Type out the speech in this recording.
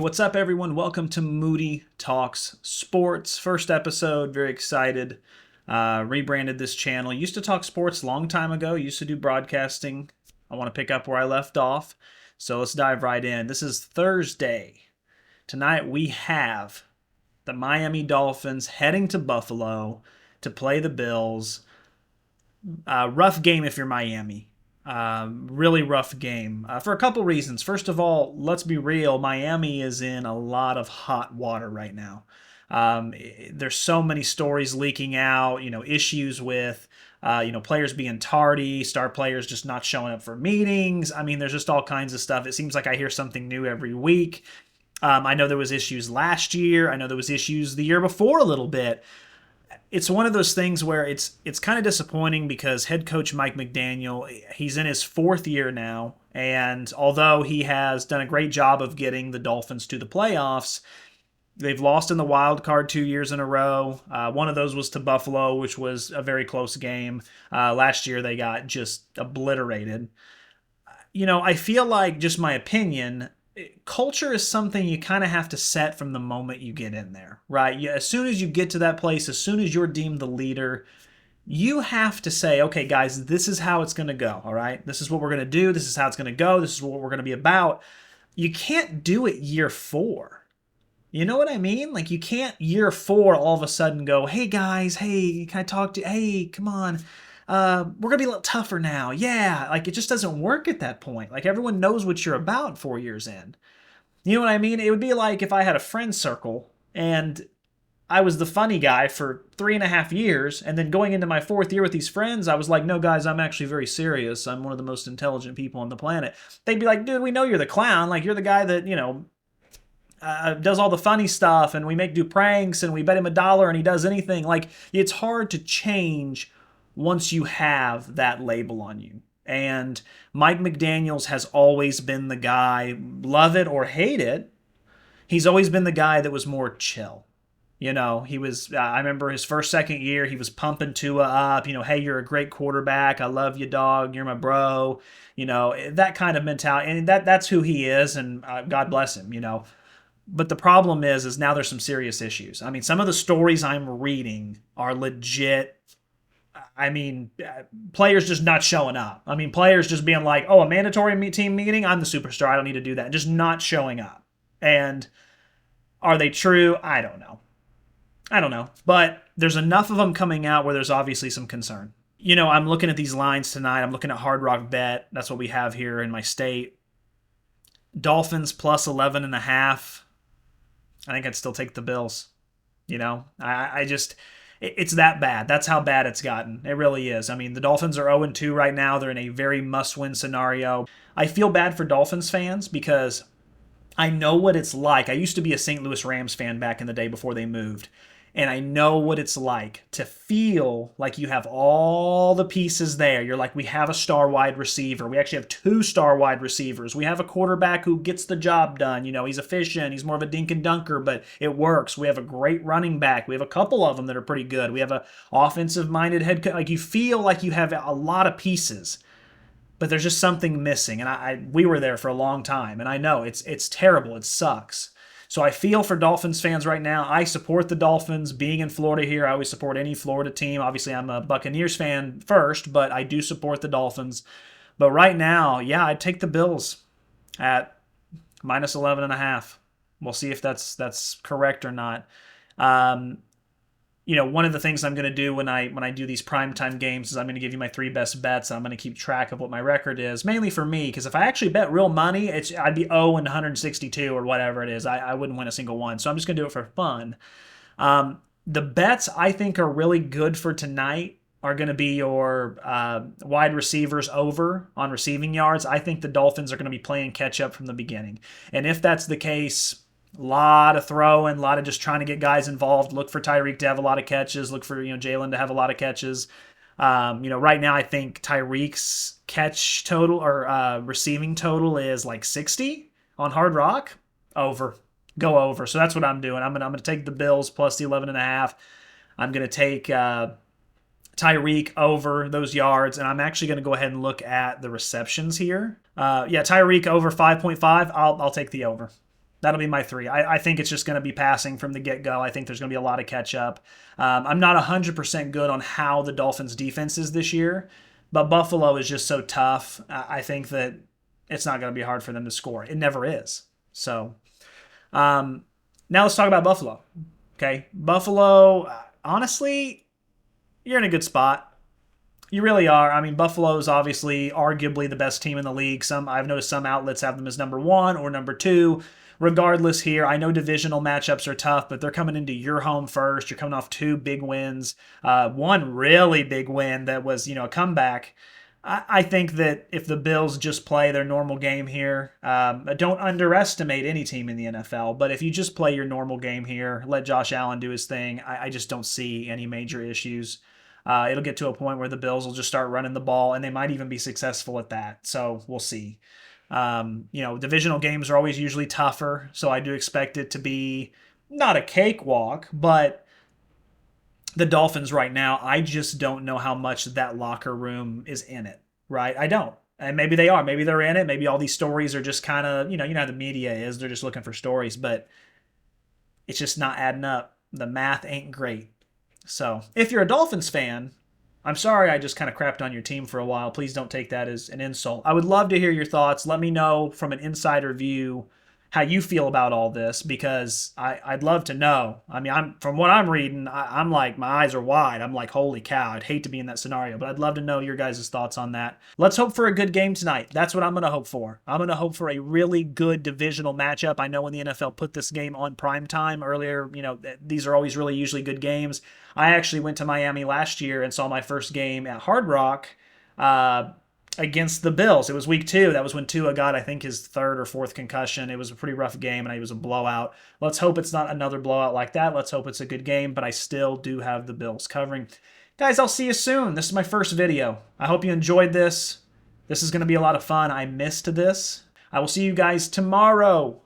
what's up, everyone? Welcome to Moody Talks Sports. First episode, very excited. Rebranded this channel. Used to talk sports a long time ago. Used to do broadcasting. I want to pick up where I left off. So let's dive right in. This is Thursday. Tonight we have the Miami Dolphins heading to Buffalo to play the Bills. Rough game if you're Miami. Really rough game for a couple reasons. First of all, let's be real. Miami is in a lot of hot water right now. There's so many stories leaking out, issues with, players being tardy, star players just not showing up for meetings. I mean, there's just all kinds of stuff. It seems like I hear something new every week. I know there was issues last year. I know there was issues the year before a little bit. It's one of those things where it's kind of disappointing because head coach Mike McDaniel, he's in his fourth year now, and although he has done a great job of getting the Dolphins to the playoffs, they've lost in the wild card 2 years in a row. One of those was to Buffalo, which was a very close game. Last year they got just obliterated. I feel like, just my opinion, culture is something you kind of have to set from the moment you get in there, right? As soon as you get to that place, as soon as you're deemed the leader, you have to say, okay, guys, this is how it's going to go, all right? This is what we're going to do. This is how it's going to go. This is what we're going to be about. You can't do it year 4. You know what I mean? Like, you can't year 4 all of a sudden go, hey, guys, hey, can I talk to you? Hey, come on. We're going to be a little tougher now. Yeah, like, it just doesn't work at that point. Like, everyone knows what you're about 4 years in. You know what I mean? It would be like if I had a friend circle and I was the funny guy for 3.5 years, and then going into my 4th year with these friends, I was like, no, guys, I'm actually very serious. I'm one of the most intelligent people on the planet. They'd be like, dude, we know you're the clown. Like, you're the guy that, does all the funny stuff, and we do pranks, and we bet him $1 and he does anything. Like, it's hard to change once you have that label on you. And Mike McDaniels has always been the guy, love it or hate it, he's always been the guy that was more chill. He was, I remember his second year, he was pumping Tua up, hey, you're a great quarterback. I love you, dog. You're my bro. That kind of mentality. And that's who he is, and God bless him, But the problem is now there's some serious issues. I mean, some of the stories I'm reading are legit. I mean, players just not showing up. I mean, players just being like, oh, a mandatory team meeting? I'm the superstar. I don't need to do that. Just not showing up. And are they true? I don't know. But there's enough of them coming out where there's obviously some concern. I'm looking at these lines tonight. I'm looking at Hard Rock Bet. That's what we have here in my state. Dolphins plus 11.5. I think I'd still take the Bills. I just... It's that bad. That's how bad it's gotten. It really is. I mean, the Dolphins are 0-2 right now. They're in a very must-win scenario. I feel bad for Dolphins fans because I know what it's like. I used to be a St. Louis Rams fan back in the day before they moved. And I know what it's like to feel like you have all the pieces there. You're like, we have a star wide receiver. We actually have 2 star wide receivers. We have a quarterback who gets the job done. He's efficient. He's more of a dink and dunker, but it works. We have a great running back. We have a couple of them that are pretty good. We have a offensive-minded head coach. Like, you feel like you have a lot of pieces, but there's just something missing. And we were there for a long time, and I know it's terrible. It sucks. So I feel for Dolphins fans right now. I support the Dolphins. Being in Florida here, I always support any Florida team. Obviously, I'm a Buccaneers fan first, but I do support the Dolphins. But right now, yeah, I'd take the Bills at minus 11.5. We'll see if that's correct or not. One of the things I'm going to do when I do these primetime games is I'm going to give you my 3 best bets. I'm going to keep track of what my record is, mainly for me, because if I actually bet real money, I'd be 0 and 162 or whatever it is. I wouldn't win a single one, so I'm just going to do it for fun. The bets I think are really good for tonight are going to be your wide receivers over on receiving yards. I think the Dolphins are going to be playing catch up from the beginning, and if that's the case, a lot of throwing, a lot of just trying to get guys involved. Look for Tyreek to have a lot of catches. Look for Jalen to have a lot of catches. Right now I think Tyreek's catch total or receiving total is like 60 on Hard Rock. Over, go over. So that's what I'm doing. I'm gonna take the Bills plus the 11.5. I'm gonna take Tyreek over those yards, and I'm actually gonna go ahead and look at the receptions here. Tyreek over 5.5. I'll take the over. That'll be my 3. I think it's just going to be passing from the get-go. I think there's going to be a lot of catch-up. I'm not 100% good on how the Dolphins' defense is this year, but Buffalo is just so tough. I think that it's not going to be hard for them to score. It never is. So now let's talk about Buffalo. Okay, Buffalo, honestly, you're in a good spot. You really are. I mean, Buffalo is obviously arguably the best team in the league. I've noticed some outlets have them as number 1 or number 2. Regardless here, I know divisional matchups are tough, but they're coming into your home first. You're coming off 2 big wins. One really big win that was, a comeback. I think that if the Bills just play their normal game here, don't underestimate any team in the NFL, but if you just play your normal game here, let Josh Allen do his thing, I just don't see any major issues. It'll get to a point where the Bills will just start running the ball, and they might even be successful at that. So we'll see. Divisional games are always usually tougher, so I do expect it to be not a cakewalk, but the Dolphins right now, I just don't know how much that locker room is in it, right? I don't. And maybe they are. Maybe they're in it. Maybe all these stories are just kind of, you know how the media is. They're just looking for stories, but it's just not adding up. The math ain't great. So if you're a Dolphins fan, I'm sorry I just kind of crapped on your team for a while. Please don't take that as an insult. I would love to hear your thoughts. Let me know from an insider view how you feel about all this, because I'd love to know. I mean, from what I'm reading, I'm like, my eyes are wide. I'm like, holy cow, I'd hate to be in that scenario, but I'd love to know your guys' thoughts on that. Let's hope for a good game tonight. That's what I'm going to hope for. I'm going to hope for a really good divisional matchup. I know when the NFL put this game on prime time earlier, these are always really usually good games. I actually went to Miami last year and saw my first game at Hard Rock against the Bills. It was week 2. That was when Tua got, I think, his 3rd or 4th concussion. It was a pretty rough game, and it was a blowout. Let's hope it's not another blowout like that. Let's hope it's a good game, but I still do have the Bills covering. Guys, I'll see you soon. This is my first video. I hope you enjoyed this. This is going to be a lot of fun. I missed this. I will see you guys tomorrow.